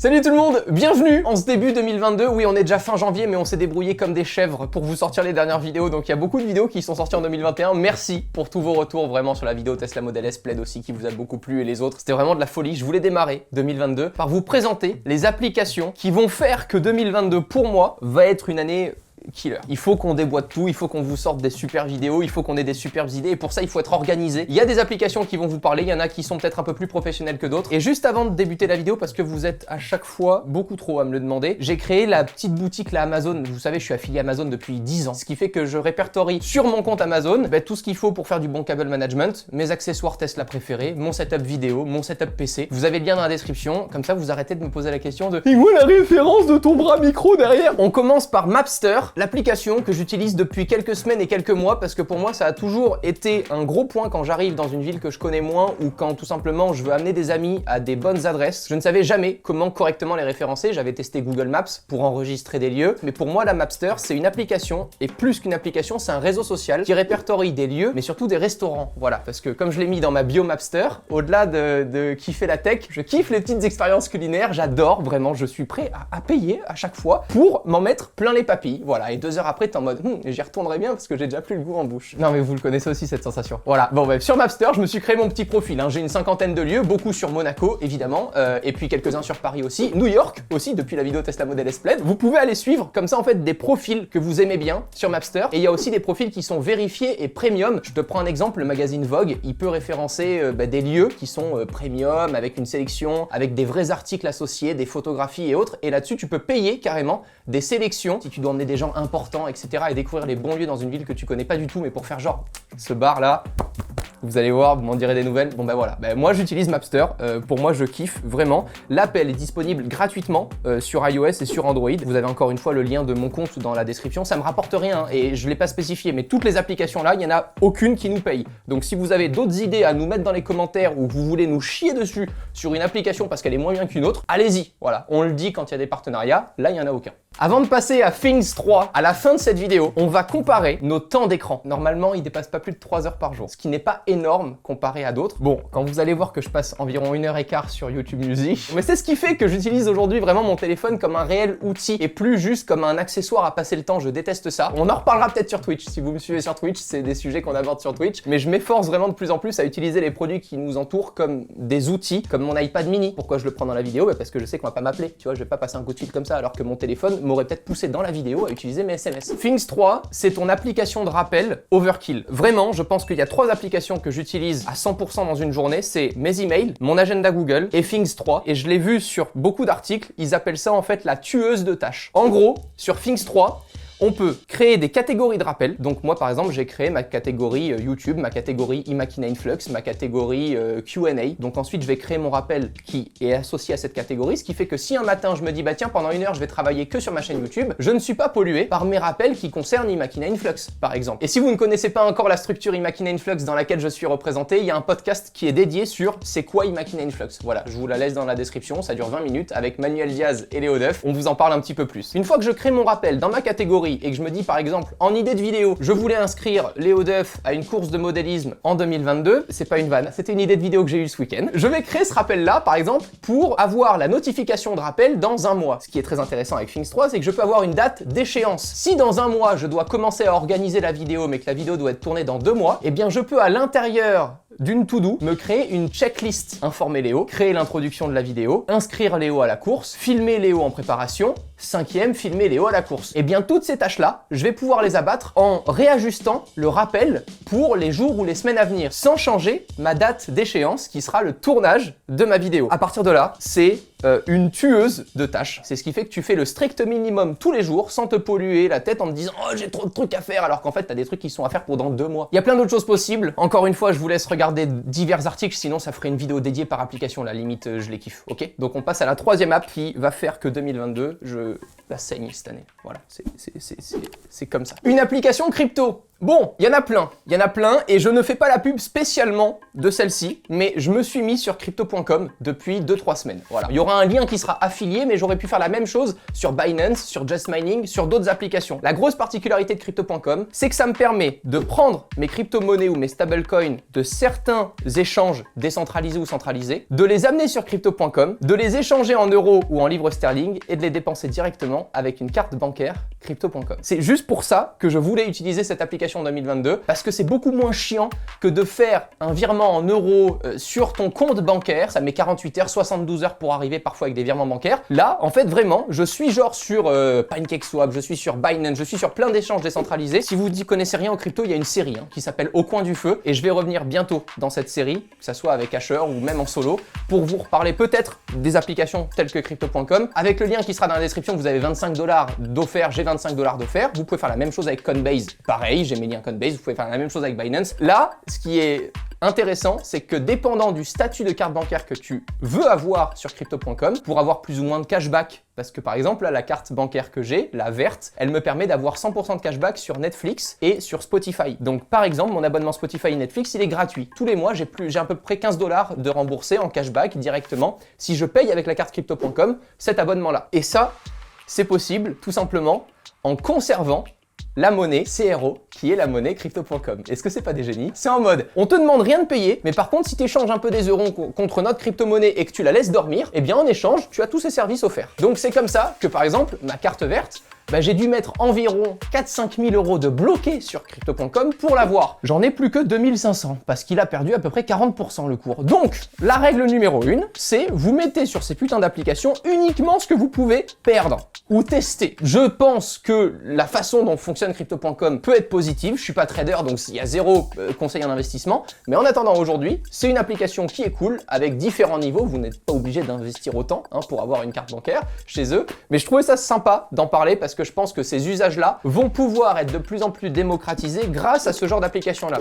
Salut tout le monde, bienvenue en ce début 2022. Oui, on est déjà fin janvier, mais on s'est débrouillé comme des chèvres pour vous sortir les dernières vidéos. Donc il y a beaucoup de vidéos qui sont sorties en 2021. Merci pour tous vos retours vraiment sur la vidéo Tesla Model S Plaid aussi qui vous a beaucoup plu et les autres. C'était vraiment de la folie. Je voulais démarrer 2022 par vous présenter les applications qui vont faire que 2022 pour moi va être une année killer. Il faut qu'on déboîte tout, il faut qu'on vous sorte des super vidéos, il faut qu'on ait des superbes idées et pour ça il faut être organisé. Il y a des applications qui vont vous parler, il y en a qui sont peut-être un peu plus professionnelles que d'autres. Et juste avant de débuter la vidéo, parce que vous êtes à chaque fois beaucoup trop à me le demander, j'ai créé la petite boutique là Amazon. Vous savez, je suis affilié Amazon depuis 10 ans, ce qui fait que je répertorie sur mon compte Amazon tout ce qu'il faut pour faire du bon cable management, mes accessoires Tesla préférés, mon setup vidéo, mon setup PC. Vous avez le lien dans la description, comme ça vous arrêtez de me poser la question de « Et où la référence de ton bras micro derrière ?» On commence par Mapster, l'application que j'utilise depuis quelques semaines et quelques mois parce que pour moi ça a toujours été un gros point quand j'arrive dans une ville que je connais moins ou quand tout simplement je veux amener des amis à des bonnes adresses. Je ne savais jamais comment correctement les référencer, j'avais testé Google Maps pour enregistrer des lieux, mais pour moi la Mapster c'est une application et plus qu'une application c'est un réseau social qui répertorie des lieux mais surtout des restaurants. Voilà, parce que comme je l'ai mis dans ma bio Mapster, au-delà de kiffer la tech, je kiffe les petites expériences culinaires, j'adore vraiment, je suis prêt à payer à chaque fois pour m'en mettre plein les papilles. Voilà, et 2 heures après t'es en mode j'y retournerai bien parce que j'ai déjà plus le goût en bouche. Non mais vous le connaissez aussi cette sensation. Voilà, bon bref, sur Mapster je me suis créé mon petit profil, j'ai une 50aine de lieux, beaucoup sur Monaco évidemment, et puis quelques-uns sur Paris aussi, New York aussi depuis la vidéo Tesla Model S Plaid. Vous pouvez aller suivre comme ça en fait des profils que vous aimez bien sur Mapster, et il y a aussi des profils qui sont vérifiés et premium. Je te prends un exemple, le magazine Vogue, il peut référencer des lieux qui sont premium avec une sélection, avec des vrais articles associés, des photographies et autres, et là-dessus tu peux payer carrément des sélections si tu dois emmener des gens importants, etc. et découvrir les bons lieux dans une ville que tu connais pas du tout, mais pour faire genre ce bar là, vous allez voir, vous m'en direz des nouvelles. Bon bah voilà, moi j'utilise Mapster, pour moi je kiffe vraiment. L'app elle est disponible gratuitement sur iOS et sur Android. Vous avez encore une fois le lien de mon compte dans la description, ça me rapporte rien et je l'ai pas spécifié, mais toutes les applications là, il y en a aucune qui nous paye. Donc si vous avez d'autres idées à nous mettre dans les commentaires ou que vous voulez nous chier dessus sur une application parce qu'elle est moins bien qu'une autre, allez-y, voilà, on le dit quand il y a des partenariats, là il y en a aucun. Avant de passer à Things 3, à la fin de cette vidéo, on va comparer nos temps d'écran. Normalement, ils dépassent pas plus de 3 heures par jour, ce qui n'est pas énorme comparé à d'autres. Bon, quand vous allez voir que je passe environ 1h15 sur YouTube Music, mais c'est ce qui fait que j'utilise aujourd'hui vraiment mon téléphone comme un réel outil et plus juste comme un accessoire à passer le temps. Je déteste ça. On en reparlera peut-être sur Twitch. Si vous me suivez sur Twitch, c'est des sujets qu'on aborde sur Twitch, mais je m'efforce vraiment de plus en plus à utiliser les produits qui nous entourent comme des outils, comme mon iPad mini. Pourquoi je le prends dans la vidéo? Parce que je sais qu'on va pas m'appeler, tu vois, je vais pas passer un coup de fil comme ça alors que mon téléphone m'aurait peut-être poussé dans la vidéo à utiliser mes SMS. Things 3, c'est ton application de rappel overkill. Vraiment, je pense qu'il y a 3 applications que j'utilise à 100% dans une journée, c'est mes emails, mon agenda Google et Things 3. Et je l'ai vu sur beaucoup d'articles, ils appellent ça en fait la tueuse de tâches. En gros, sur Things 3, on peut créer des catégories de rappel. Donc moi, par exemple, j'ai créé ma catégorie YouTube, ma catégorie Imakina Influx, ma catégorie Q&A. Donc ensuite, je vais créer mon rappel qui est associé à cette catégorie, ce qui fait que si un matin, je me dis, bah tiens, pendant 1 heure, je vais travailler que sur ma chaîne YouTube, je ne suis pas pollué par mes rappels qui concernent Imakina Influx, par exemple. Et si vous ne connaissez pas encore la structure Imakina Influx dans laquelle je suis représenté, il y a un podcast qui est dédié sur c'est quoi Imakina Influx. Voilà, je vous la laisse dans la description, ça dure 20 minutes avec Manuel Diaz et Léo Duff. On vous en parle un petit peu plus. Une fois que je crée mon rappel dans ma catégorie et que je me dis par exemple en idée de vidéo, je voulais inscrire Léo Duff à une course de modélisme en 2022, c'est pas une vanne, c'était une idée de vidéo que j'ai eue ce week-end. Je vais créer ce rappel là par exemple pour avoir la notification de rappel dans un mois. Ce qui est très intéressant avec Things 3, c'est que je peux avoir une date d'échéance. Si dans un mois je dois commencer à organiser la vidéo mais que la vidéo doit être tournée dans 2 mois, eh bien je peux à l'intérieur d'une to-do, me créer une checklist, informer Léo, créer l'introduction de la vidéo, inscrire Léo à la course, filmer Léo en préparation, 5e, filmer Léo à la course. Et bien toutes ces tâches-là, je vais pouvoir les abattre en réajustant le rappel pour les jours ou les semaines à venir, sans changer ma date d'échéance qui sera le tournage de ma vidéo. À partir de là, c'est une tueuse de tâches. C'est ce qui fait que tu fais le strict minimum tous les jours sans te polluer la tête en te disant « Oh, j'ai trop de trucs à faire » alors qu'en fait, t'as des trucs qui sont à faire pour dans 2 mois. Il y a plein d'autres choses possibles. Encore une fois, je vous laisse regarder divers articles, sinon ça ferait une vidéo dédiée par application. La limite, je les kiffe, ok? Donc on passe à la 3e app qui va faire que 2022, la saigne cette année. Voilà, c'est comme ça. Une application crypto. Bon, il y en a plein et je ne fais pas la pub spécialement de celle-ci, mais je me suis mis sur crypto.com depuis 2-3 semaines. Voilà, il y aura un lien qui sera affilié, mais j'aurais pu faire la même chose sur Binance, sur Just Mining, sur d'autres applications. La grosse particularité de crypto.com, c'est que ça me permet de prendre mes crypto-monnaies ou mes stablecoins de certains échanges décentralisés ou centralisés, de les amener sur crypto.com, de les échanger en euros ou en livres sterling et de les dépenser directement avec une carte bancaire crypto.com. C'est juste pour ça que je voulais utiliser cette application en 2022, parce que c'est beaucoup moins chiant que de faire un virement en euros sur ton compte bancaire. Ça met 48 heures, 72 heures pour arriver parfois avec des virements bancaires. Là, en fait, vraiment, je suis genre sur PancakeSwap, je suis sur Binance, je suis sur plein d'échanges décentralisés. Si vous n'y connaissez rien en crypto, il y a une série qui s'appelle Au coin du feu et je vais revenir bientôt dans cette série, que ça soit avec Asher ou même en solo, pour vous reparler peut-être des applications telles que crypto.com. Avec le lien qui sera dans la description, vous avez 25 $ d'offert, j'ai 25 $ d'offert. Vous pouvez faire la même chose avec Coinbase. Pareil, j'ai mes liens Coinbase, vous pouvez faire la même chose avec Binance. Là, ce qui est intéressant, c'est que dépendant du statut de carte bancaire que tu veux avoir sur crypto.com, pour avoir plus ou moins de cashback, parce que par exemple, là, la carte bancaire que j'ai, la verte, elle me permet d'avoir 100% de cashback sur Netflix et sur Spotify. Donc par exemple, mon abonnement Spotify et Netflix, il est gratuit. Tous les mois, j'ai à peu près 15 $ de remboursés en cashback directement si je paye avec la carte crypto.com cet abonnement-là. Et ça, c'est possible tout simplement en conservant la monnaie CRO, qui est la monnaie crypto.com. Est-ce que c'est pas des génies? C'est en mode, on te demande rien de payer, mais par contre, si tu échanges un peu des euros contre notre crypto-monnaie et que tu la laisses dormir, eh bien en échange, tu as tous ces services offerts. Donc c'est comme ça que par exemple, ma carte verte, j'ai dû mettre environ 4-5 000 € de bloqué sur crypto.com pour l'avoir. J'en ai plus que 2500 parce qu'il a perdu à peu près 40% le cours. Donc, la règle numéro 1, c'est vous mettez sur ces putains d'applications uniquement ce que vous pouvez perdre ou tester. Je pense que la façon dont fonctionne crypto.com peut être positive. Je suis pas trader, donc il y a zéro conseil en investissement. Mais en attendant aujourd'hui, c'est une application qui est cool avec différents niveaux. Vous n'êtes pas obligé d'investir autant pour avoir une carte bancaire chez eux. Mais je trouvais ça sympa d'en parler parce que je pense que ces usages-là vont pouvoir être de plus en plus démocratisés grâce à ce genre d'application-là.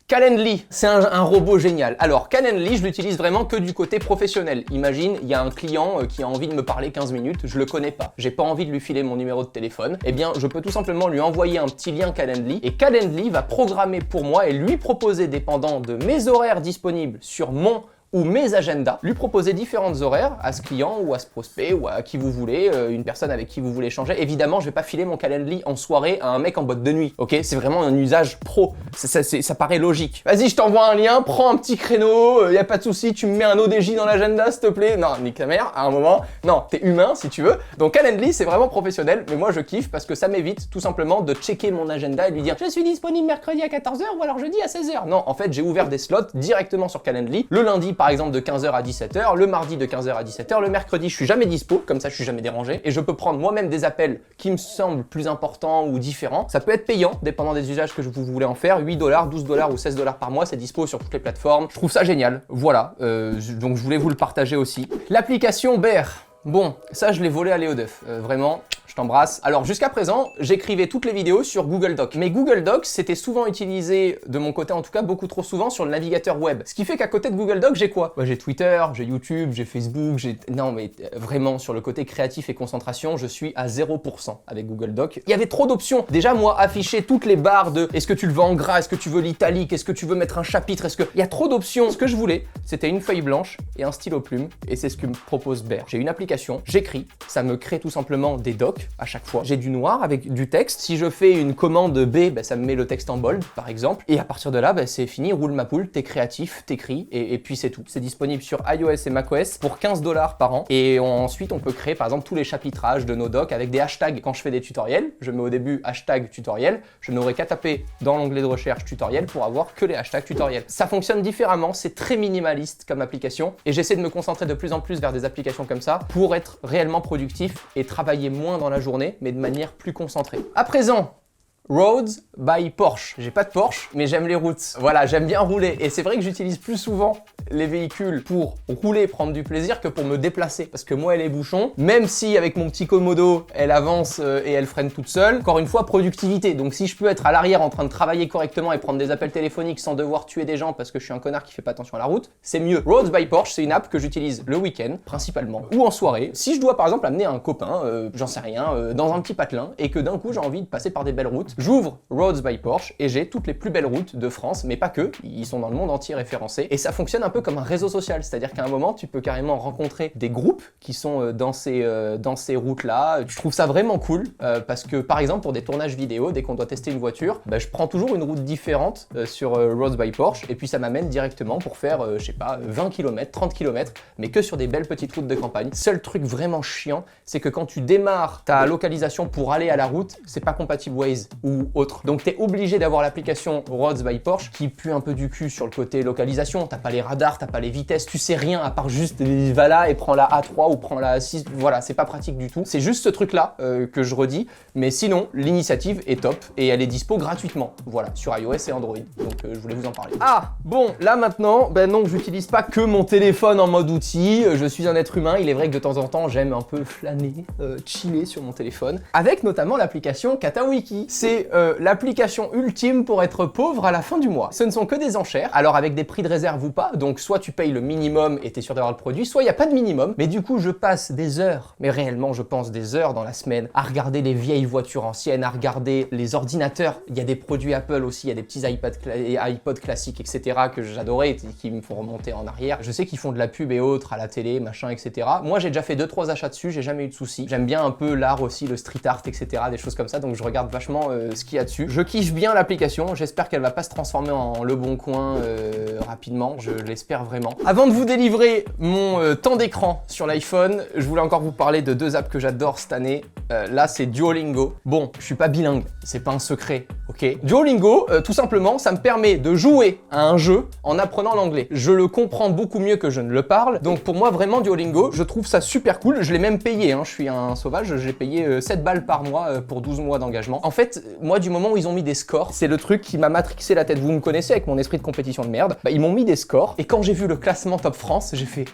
Calendly, c'est un robot génial. Alors Calendly, je l'utilise vraiment que du côté professionnel. Imagine, il y a un client qui a envie de me parler 15 minutes, je le connais pas, j'ai pas envie de lui filer mon numéro de téléphone. Eh bien, je peux tout simplement lui envoyer un petit lien Calendly et Calendly va programmer pour moi et lui proposer, dépendant de mes horaires disponibles sur mon ou mes agendas, lui proposer différentes horaires à ce client ou à ce prospect ou à qui vous voulez, une personne avec qui vous voulez échanger. Évidemment, je vais pas filer mon Calendly en soirée à un mec en boîte de nuit, ok? C'est vraiment un usage pro, ça paraît logique. Vas-y, je t'envoie un lien, prends un petit créneau, y a pas de souci, tu me mets un ODJ dans l'agenda, s'il te plaît. Non, nique ta mère, à un moment, non, t'es humain si tu veux. Donc Calendly, c'est vraiment professionnel, mais moi je kiffe parce que ça m'évite tout simplement de checker mon agenda et lui dire je suis disponible mercredi à 14 h ou alors jeudi à 16 h. Non, en fait, j'ai ouvert des slots directement sur Calendly, le lundi par exemple de 15 h à 17 h, le mardi de 15 h à 17 h, le mercredi je suis jamais dispo, comme ça je suis jamais dérangé et je peux prendre moi-même des appels qui me semblent plus importants ou différents. Ça peut être payant, dépendant des usages que vous voulez en faire, 8 $, 12 $ ou 16 $ par mois, c'est dispo sur toutes les plateformes. Je trouve ça génial, voilà, donc je voulais vous le partager aussi. L'application Bear, bon, ça je l'ai volé à Léo Duff, vraiment. Je t'embrasse. Alors jusqu'à présent, j'écrivais toutes les vidéos sur Google Docs. Mais Google Docs, c'était souvent utilisé, de mon côté en tout cas, beaucoup trop souvent sur le navigateur web. Ce qui fait qu'à côté de Google Docs, j'ai quoi? J'ai Twitter, j'ai YouTube, j'ai Facebook, Non mais vraiment, sur le côté créatif et concentration, je suis à 0% avec Google Docs. Il y avait trop d'options. Déjà, moi, afficher toutes les barres de est-ce que tu le veux en gras, est-ce que tu veux l'italique, est-ce que tu veux mettre un chapitre, est-ce que... Il y a trop d'options. Ce que je voulais, c'était une feuille blanche et un stylo plume. Et c'est ce que me propose Bear. J'ai une application, j'écris, ça me crée tout simplement des docs à chaque fois. J'ai du noir avec du texte. Si je fais une commande B, ça me met le texte en bold, par exemple. Et à partir de là, c'est fini, roule ma poule, t'es créatif, t'écris, et puis c'est tout. C'est disponible sur iOS et macOS pour 15 $ par an. Et ensuite, on peut créer, par exemple, tous les chapitrages de nos docs avec des hashtags. Quand je fais des tutoriels, je mets au début hashtag tutoriel. Je n'aurai qu'à taper dans l'onglet de recherche tutoriel pour avoir que les hashtags tutoriels. Ça fonctionne différemment, c'est très minimaliste comme application. Et j'essaie de me concentrer de plus en plus vers des applications comme ça pour être réellement productif et travailler moins dans la journée, mais de manière plus concentrée. À présent, Roads by Porsche. J'ai pas de Porsche, mais j'aime les routes. Voilà, j'aime bien rouler. Et c'est vrai que j'utilise plus souvent les véhicules pour rouler, prendre du plaisir que pour me déplacer. Parce que moi, les bouchons, même si avec mon petit Komodo, elle avance et elle freine toute seule, encore une fois, productivité. Donc si je peux être à l'arrière en train de travailler correctement et prendre des appels téléphoniques sans devoir tuer des gens parce que je suis un connard qui fait pas attention à la route, c'est mieux. Roads by Porsche, c'est une app que j'utilise le week-end, principalement, ou en soirée. Si je dois par exemple amener un copain, j'en sais rien, dans un petit patelin, et que d'un coup j'ai envie de passer par des belles routes, j'ouvre Roads by Porsche et j'ai toutes les plus belles routes de France, mais pas que, ils sont dans le monde entier référencés, et ça fonctionne un peu comme un réseau social, c'est-à-dire qu'à un moment tu peux carrément rencontrer des groupes qui sont dans ces routes-là. Je trouve ça vraiment cool, parce que par exemple pour des tournages vidéo, dès qu'on doit tester une voiture, bah, je prends toujours une route différente sur Roads by Porsche, et puis ça m'amène directement pour faire, je sais pas, 20 km, 30 km, mais que sur des belles petites routes de campagne. Seul truc vraiment chiant, c'est que quand tu démarres ta localisation pour aller à la route, c'est pas compatible Waze ou autre. Donc t'es obligé d'avoir l'application Roads by Porsche qui pue un peu du cul sur le côté localisation. T'as pas les radars, t'as pas les vitesses, tu sais rien à part juste va là et prends la A3 ou prends la A6. Voilà, c'est pas pratique du tout. C'est juste ce truc-là que je redis, mais sinon l'initiative est top et elle est dispo gratuitement. Voilà, sur iOS et Android. Donc je voulais vous en parler. Ah, bon, là maintenant, ben non, j'utilise pas que mon téléphone en mode outil. Je suis un être humain. Il est vrai que de temps en temps, j'aime un peu flâner, chiller sur mon téléphone, avec notamment l'application Katawiki. C'est l'application ultime pour être pauvre à la fin du mois. Ce ne sont que des enchères, alors avec des prix de réserve ou pas, donc soit tu payes le minimum et t'es sûr d'avoir le produit, soit il n'y a pas de minimum, mais du coup je passe des heures, mais réellement je pense des heures dans la semaine, à regarder les vieilles voitures anciennes, à regarder les ordinateurs. Il y a des produits Apple aussi, il y a des petits iPod classiques, etc. que j'adorais, qui me font remonter en arrière. Je sais qu'ils font de la pub et autres à la télé, machin, etc. Moi j'ai déjà fait 2-3 achats dessus, j'ai jamais eu de soucis. J'aime bien un peu l'art aussi, le street art, etc. des choses comme ça, donc je regarde vachement ce qu'il y a dessus. Je kiffe bien l'application, j'espère qu'elle va pas se transformer en Le Bon Coin rapidement, je l'espère vraiment. Avant de vous délivrer mon temps d'écran sur l'iPhone, je voulais encore vous parler de 2 apps que j'adore cette année. Là c'est Duolingo. Bon, je suis pas bilingue, c'est pas un secret, ok? Duolingo, tout simplement, ça me permet de jouer à un jeu en apprenant l'anglais. Je le comprends beaucoup mieux que je ne le parle, donc pour moi vraiment Duolingo, je trouve ça super cool. Je l'ai même payé, hein. Je suis un sauvage, j'ai payé 7 balles par mois pour 12 mois d'engagement. En fait, moi du moment où ils ont mis des scores, c'est le truc qui m'a matrixé la tête. Vous me connaissez avec mon esprit de compétition de merde. Bah, ils m'ont mis des scores, et quand j'ai vu le classement Top France, j'ai fait...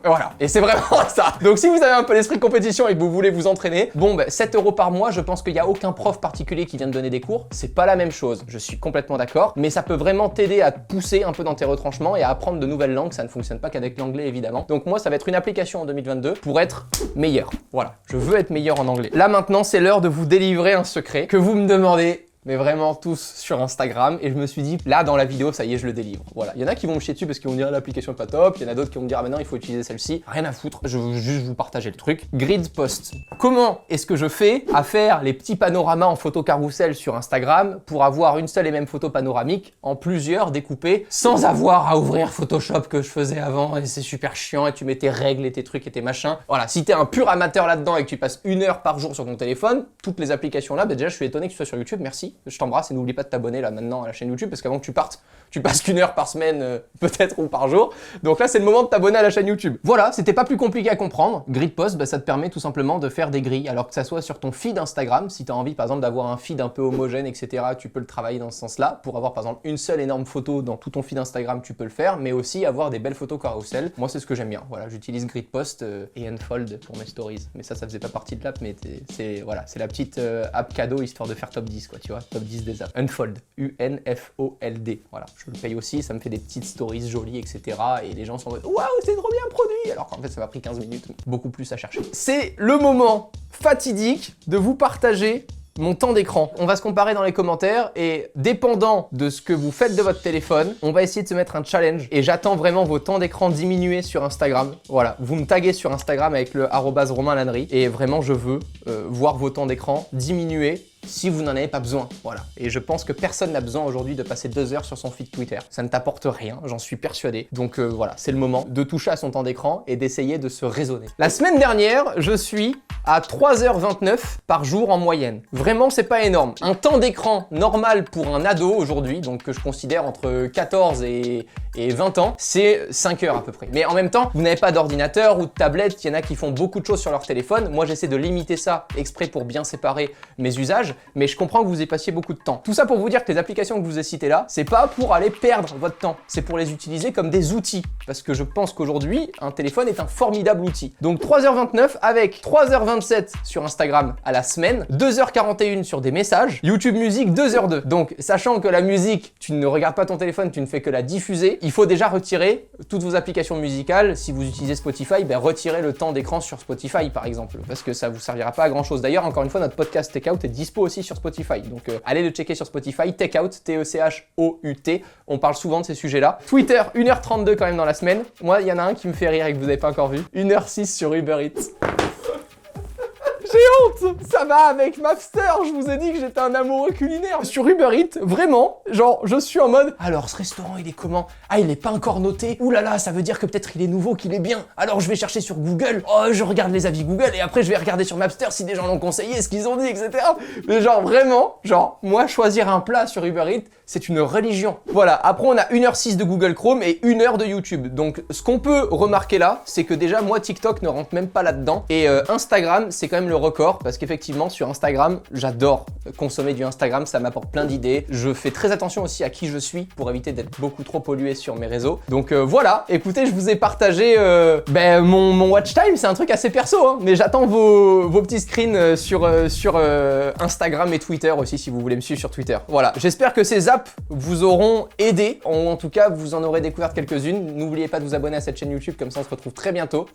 Voilà, et c'est vraiment ça. Donc si vous avez un peu l'esprit de compétition et que vous voulez vous entraîner, bon, 7 € par mois, je pense qu'il n'y a aucun prof particulier qui vient de donner des cours. C'est pas la même chose, je suis complètement d'accord, mais ça peut vraiment t'aider à te pousser un peu dans tes retranchements et à apprendre de nouvelles langues. Ça ne fonctionne pas qu'avec l'anglais, évidemment. Donc moi, ça va être une application en 2022 pour être meilleur. Voilà, je veux être meilleur en anglais. Là maintenant, c'est l'heure de vous délivrer un secret que vous me demandez, mais vraiment tous sur Instagram, et je me suis dit, là dans la vidéo, ça y est, je le délivre. Voilà, il y en a qui vont me chier dessus parce qu'ils vont me dire l'application est pas top, il y en a d'autres qui vont me dire ah maintenant il faut utiliser celle-ci. Rien à foutre, je veux juste vous partager le truc. Grid Post. Comment est-ce que je fais à faire les petits panoramas en photo carrousel sur Instagram pour avoir une seule et même photo panoramique en plusieurs découpées sans avoir à ouvrir Photoshop que je faisais avant, et c'est super chiant, et tu mets tes règles et tes trucs et tes machins. Voilà, si t'es un pur amateur là-dedans et que tu passes 1 heure par jour sur ton téléphone, toutes les applications là, déjà je suis étonné que tu sois sur YouTube, merci. Je t'embrasse et n'oublie pas de t'abonner là maintenant à la chaîne YouTube parce qu'avant que tu partes, tu passes qu'1 heure par semaine peut-être ou par jour. Donc là, c'est le moment de t'abonner à la chaîne YouTube. Voilà, c'était pas plus compliqué à comprendre. Grid Post, bah, ça te permet tout simplement de faire des grilles. Alors que ça soit sur ton feed Instagram, si tu as envie par exemple d'avoir un feed un peu homogène, etc., tu peux le travailler dans ce sens-là. Pour avoir par exemple une seule énorme photo dans tout ton feed Instagram, tu peux le faire, mais aussi avoir des belles photos carousel. Moi, c'est ce que j'aime bien. Voilà, j'utilise Grid Post et Unfold pour mes stories. Mais ça faisait pas partie de l'app, mais c'est voilà, c'est la petite app cadeau histoire de faire top 10, quoi, tu vois, top 10 des apps. Unfold, U-N-F-O-L-D. Voilà, je le paye aussi, ça me fait des petites stories jolies, etc. Et les gens sont en mode waouh, c'est trop bien produit, alors qu'en fait ça m'a pris 15 minutes, beaucoup plus à chercher. C'est le moment fatidique de vous partager mon temps d'écran. On va se comparer dans les commentaires et dépendant de ce que vous faites de votre téléphone, on va essayer de se mettre un challenge et j'attends vraiment vos temps d'écran diminués sur Instagram. Voilà, vous me taguez sur Instagram avec le @romainlannery et vraiment je veux voir vos temps d'écran diminuer si vous n'en avez pas besoin, voilà. Et je pense que personne n'a besoin aujourd'hui de passer 2 heures sur son feed Twitter. Ça ne t'apporte rien, j'en suis persuadé. Donc voilà, c'est le moment de toucher à son temps d'écran et d'essayer de se raisonner. La semaine dernière, je suis à 3h29 par jour en moyenne. Vraiment, c'est pas énorme. Un temps d'écran normal pour un ado aujourd'hui, donc que je considère entre 14 et Et 20 ans, c'est 5 heures à peu près. Mais en même temps, vous n'avez pas d'ordinateur ou de tablette, il y en a qui font beaucoup de choses sur leur téléphone. Moi, j'essaie de limiter ça exprès pour bien séparer mes usages, mais je comprends que vous y passiez beaucoup de temps. Tout ça pour vous dire que les applications que je vous ai citées là, c'est pas pour aller perdre votre temps, c'est pour les utiliser comme des outils. Parce que je pense qu'aujourd'hui, un téléphone est un formidable outil. Donc 3h29 avec 3h27 sur Instagram à la semaine, 2h41 sur des messages, YouTube Musique 2h02. Donc sachant que la musique, tu ne regardes pas ton téléphone, tu ne fais que la diffuser, il faut déjà retirer toutes vos applications musicales. Si vous utilisez Spotify, ben retirez le temps d'écran sur Spotify par exemple, parce que ça vous servira pas à grand chose. D'ailleurs, encore une fois, notre podcast Take Out est dispo aussi sur Spotify. Donc allez le checker sur Spotify, Take Out, T-E-C-H-O-U-T. On parle souvent de ces sujets-là. Twitter, 1h32 quand même dans la semaine. Moi, il y en a un qui me fait rire et que vous n'avez pas encore vu. 1h06 sur Uber Eats. J'ai honte! Ça va avec Mapster, je vous ai dit que j'étais un amoureux culinaire. Sur Uber Eats, vraiment, genre, je suis en mode, alors ce restaurant, il est comment? Ah, il est pas encore noté. Ouh là là, ça veut dire que peut-être il est nouveau, qu'il est bien. Alors je vais chercher sur Google. Oh, je regarde les avis Google et après je vais regarder sur Mapster si des gens l'ont conseillé, ce qu'ils ont dit, etc. Mais genre, vraiment, genre, moi, choisir un plat sur Uber Eats, c'est une religion. Voilà, après on a 1h06 de Google Chrome et 1 heure de YouTube. Donc ce qu'on peut remarquer là, c'est que déjà moi TikTok ne rentre même pas là-dedans. Et Instagram, c'est quand même le record parce qu'effectivement sur Instagram, j'adore consommer du Instagram, ça m'apporte plein d'idées. Je fais très attention aussi à qui je suis pour éviter d'être beaucoup trop pollué sur mes réseaux. Donc voilà, écoutez, je vous ai partagé mon watch time, c'est un truc assez perso, hein, mais j'attends vos petits screens sur Instagram et Twitter aussi si vous voulez me suivre sur Twitter. Voilà, j'espère que ces apps vous auront aidé, ou en tout cas vous en aurez découvert quelques-unes. N'oubliez pas de vous abonner à cette chaîne YouTube, comme ça on se retrouve très bientôt.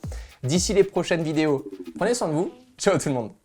D'ici les prochaines vidéos, prenez soin de vous, ciao tout le monde.